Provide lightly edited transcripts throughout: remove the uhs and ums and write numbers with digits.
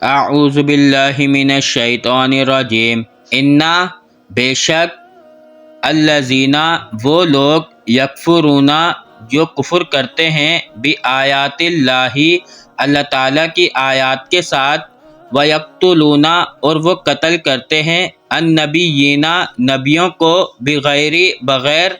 اعوذ باللہ من الشیطان الرجیم انا بے شک الذین وہ لوگ یکفرون جو کفر کرتے ہیں بآیات اللہ اللہ تعالیٰ کی آیات کے ساتھ ویقتلون اور وہ قتل کرتے ہیں النبیین نبیوں کو بغیر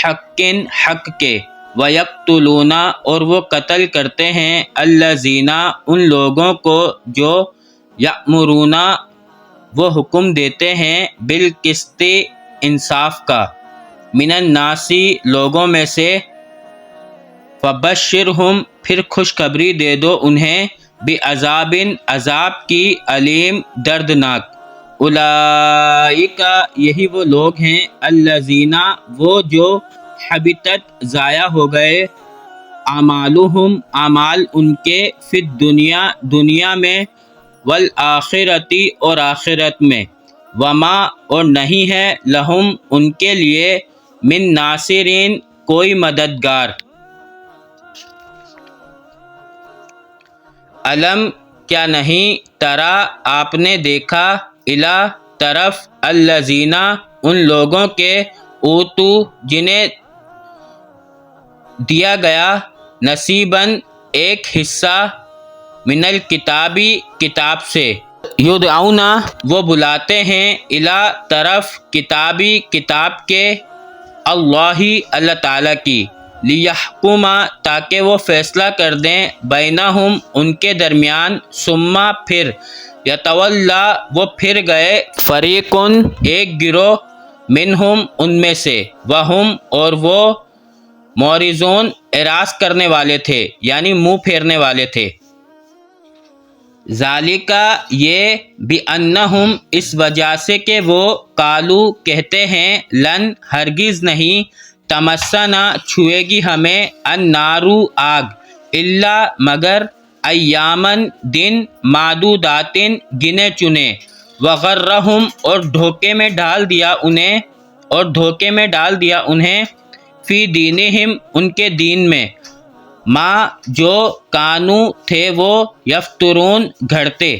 حق کے وَيَقْتُلُونَ اور وہ قتل کرتے ہیں الذین ان لوگوں کو جو یأمرون وہ حکم دیتے ہیں بالقسط انصاف کا من الناس لوگوں میں سے فبشرہم پھر خوشخبری دے دو انہیں بعذاب عذاب کی علیم دردناک اولئک یہی وہ لوگ ہیں الذین وہ جو حبطت ضائع ہو گئے اعمالہم اعمال ان کے فی الدنیا دنیا میں والآخرتی اور آخرت میں وما اور نہیں ہے لہم ان کے لیے من ناصرین کوئی مددگار علم کیا نہیں ترا آپ نے دیکھا الی طرف الذین ان لوگوں کے اوتو جنہیں دیا گیا نصیباً ایک حصہ من الکتابی کتاب سے یدعون وہ بلاتے ہیں الی طرف کتابی کتاب کے اللہ تعالیٰ کی لیحکم تاکہ وہ فیصلہ کر دیں بینہم ان کے درمیان ثم پھر یتولا وہ پھر گئے فریقن ایک گروہ منہم ان میں سے وہم اور وہ معرضون اعراض کرنے والے تھے یعنی منہ پھیرنے والے تھے ذالک یہ بانہم اس وجہ سے کہ وہ قالو کہتے ہیں لن ہرگز نہیں تمسنا چھوئے گی ہمیں النار آگ الا مگر ایامن دن معدودات گنے چنے وغرہم اور دھوکے میں ڈال دیا انہیں فی دینہم ان کے دین میں ما جو کانو تھے وہ یفترون گھڑتے